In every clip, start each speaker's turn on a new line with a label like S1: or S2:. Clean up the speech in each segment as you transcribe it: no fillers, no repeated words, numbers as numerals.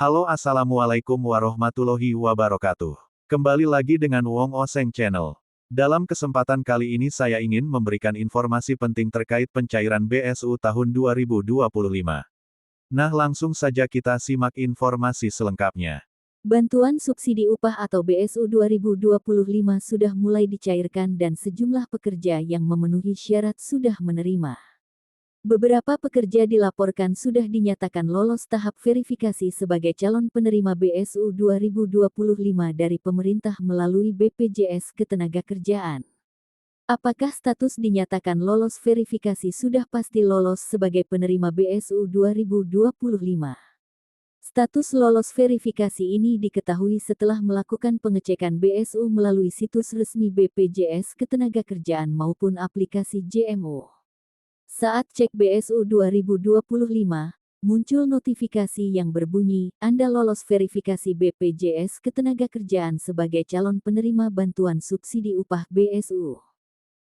S1: Halo assalamualaikum warahmatullahi wabarakatuh. Kembali lagi dengan Wong Oseng Channel. Dalam kesempatan kali ini saya ingin memberikan informasi penting terkait pencairan BSU tahun 2025. Nah langsung saja kita simak informasi selengkapnya.
S2: Bantuan subsidi upah atau BSU 2025 sudah mulai dicairkan dan sejumlah pekerja yang memenuhi syarat sudah menerima. Beberapa pekerja dilaporkan sudah dinyatakan lolos tahap verifikasi sebagai calon penerima BSU 2025 dari pemerintah melalui BPJS Ketenagakerjaan. Apakah status dinyatakan lolos verifikasi sudah pasti lolos sebagai penerima BSU 2025? Status lolos verifikasi ini diketahui setelah melakukan pengecekan BSU melalui situs resmi BPJS Ketenagakerjaan maupun aplikasi JMO. Saat cek BSU 2025, muncul notifikasi yang berbunyi, Anda lolos verifikasi BPJS Ketenagakerjaan sebagai calon penerima bantuan subsidi upah BSU.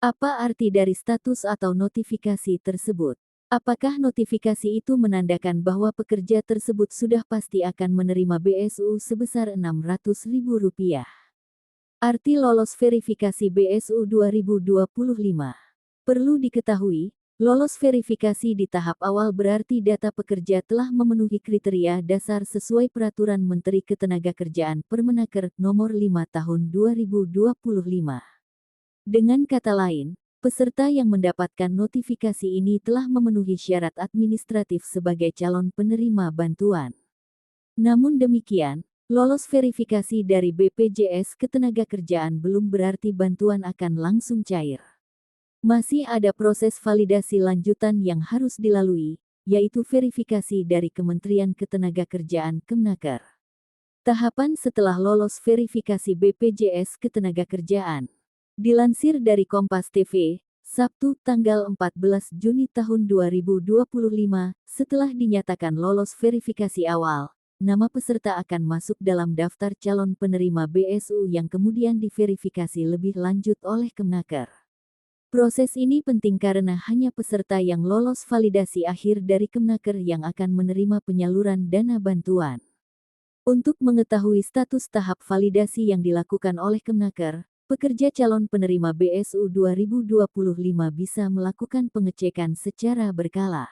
S2: Apa arti dari status atau notifikasi tersebut? Apakah notifikasi itu menandakan bahwa pekerja tersebut sudah pasti akan menerima BSU sebesar Rp600.000? Arti lolos verifikasi BSU 2025. Perlu diketahui, lolos verifikasi di tahap awal berarti data pekerja telah memenuhi kriteria dasar sesuai Peraturan Menteri Ketenagakerjaan Permenaker Nomor 5 Tahun 2025. Dengan kata lain, peserta yang mendapatkan notifikasi ini telah memenuhi syarat administratif sebagai calon penerima bantuan. Namun demikian, lolos verifikasi dari BPJS Ketenagakerjaan belum berarti bantuan akan langsung cair. Masih ada proses validasi lanjutan yang harus dilalui, yaitu verifikasi dari Kementerian Ketenagakerjaan Kemnaker. Tahapan setelah lolos verifikasi BPJS Ketenagakerjaan. Dilansir dari Kompas TV, Sabtu tanggal 14 Juni tahun 2025, setelah dinyatakan lolos verifikasi awal, nama peserta akan masuk dalam daftar calon penerima BSU yang kemudian diverifikasi lebih lanjut oleh Kemnaker. Proses ini penting karena hanya peserta yang lolos validasi akhir dari Kemnaker yang akan menerima penyaluran dana bantuan. Untuk mengetahui status tahap validasi yang dilakukan oleh Kemnaker, pekerja calon penerima BSU 2025 bisa melakukan pengecekan secara berkala.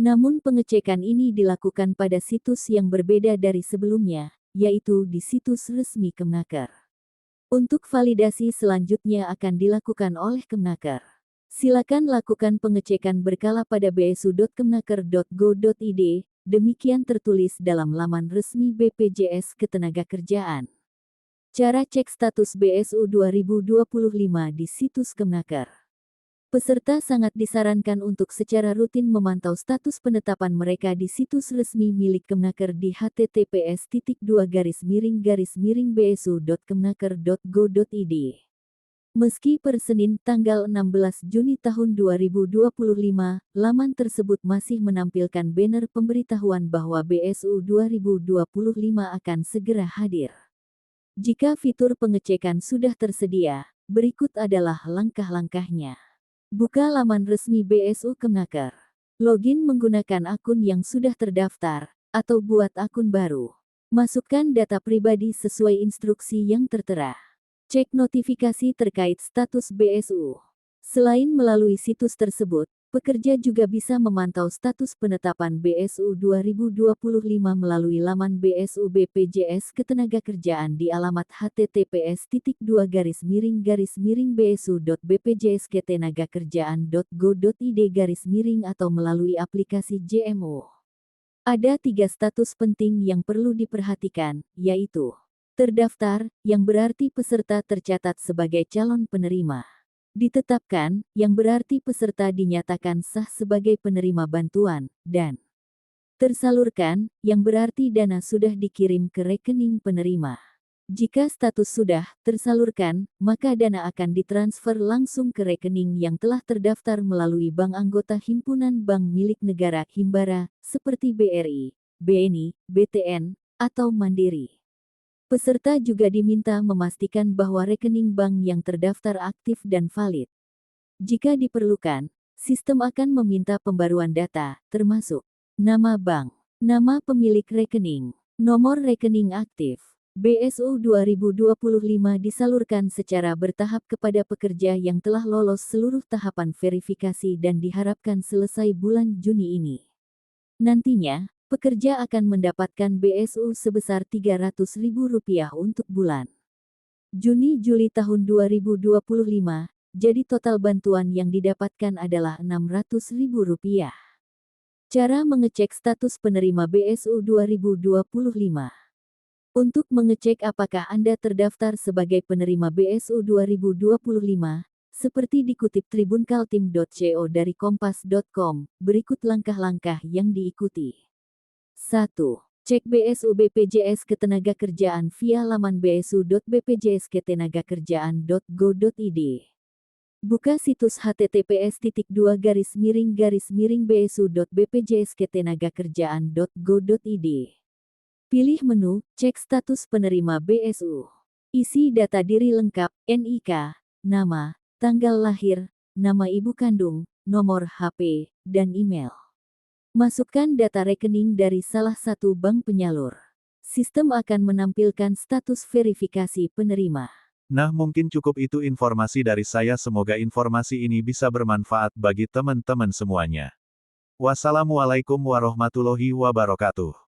S2: Namun pengecekan ini dilakukan pada situs yang berbeda dari sebelumnya, yaitu di situs resmi Kemnaker. Untuk validasi selanjutnya akan dilakukan oleh Kemnaker. Silakan lakukan pengecekan berkala pada bsu.kemnaker.go.id, demikian tertulis dalam laman resmi BPJS Ketenagakerjaan. Cara cek status BSU 2025 di situs Kemnaker. Peserta sangat disarankan untuk secara rutin memantau status penetapan mereka di situs resmi milik Kemnaker di https://bsu.kemnaker.go.id. Meski per Senin tanggal 16 Juni tahun 2025, laman tersebut masih menampilkan banner pemberitahuan bahwa BSU 2025 akan segera hadir. Jika fitur pengecekan sudah tersedia, berikut adalah langkah-langkahnya. Buka laman resmi BSU Kemnaker. Login menggunakan akun yang sudah terdaftar, atau buat akun baru. Masukkan data pribadi sesuai instruksi yang tertera. Cek notifikasi terkait status BSU. Selain melalui situs tersebut, pekerja juga bisa memantau status penetapan BSU 2025 melalui laman BSU BPJS Ketenagakerjaan di alamat https://bsu.bpjsketenagakerjaan.go.id/ atau melalui aplikasi JMO. Ada 3 status penting yang perlu diperhatikan, yaitu terdaftar, yang berarti peserta tercatat sebagai calon penerima. Ditetapkan, yang berarti peserta dinyatakan sah sebagai penerima bantuan, dan tersalurkan, yang berarti dana sudah dikirim ke rekening penerima. Jika status sudah tersalurkan, maka dana akan ditransfer langsung ke rekening yang telah terdaftar melalui bank anggota himpunan bank milik negara Himbara, seperti BRI, BNI, BTN, atau Mandiri. Peserta juga diminta memastikan bahwa rekening bank yang terdaftar aktif dan valid. Jika diperlukan, sistem akan meminta pembaruan data, termasuk nama bank, nama pemilik rekening, Nomor rekening aktif. BSU 2025 disalurkan secara bertahap kepada pekerja yang telah lolos seluruh tahapan verifikasi dan diharapkan selesai bulan Juni ini. Nantinya, pekerja akan mendapatkan BSU sebesar Rp300.000 untuk bulan Juni-Juli tahun 2025, jadi total bantuan yang didapatkan adalah Rp600.000. Cara mengecek status penerima BSU 2025. Untuk mengecek apakah Anda terdaftar sebagai penerima BSU 2025, seperti dikutip tribunkaltim.co dari kompas.com, berikut langkah-langkah yang diikuti. 1. Cek BSU BPJS Ketenagakerjaan via laman bsu.bpjsketenagakerjaan.go.id. Buka situs https://bsu.bpjsketenagakerjaan.go.id. Pilih menu, cek status penerima BSU. Isi data diri lengkap, NIK, nama, tanggal lahir, nama ibu kandung, nomor HP, dan email. Masukkan data rekening dari salah satu bank penyalur. Sistem akan menampilkan status verifikasi penerima.
S1: Nah, mungkin cukup itu informasi dari saya. Semoga informasi ini bisa bermanfaat bagi teman-teman semuanya. Wassalamualaikum warahmatullahi wabarakatuh.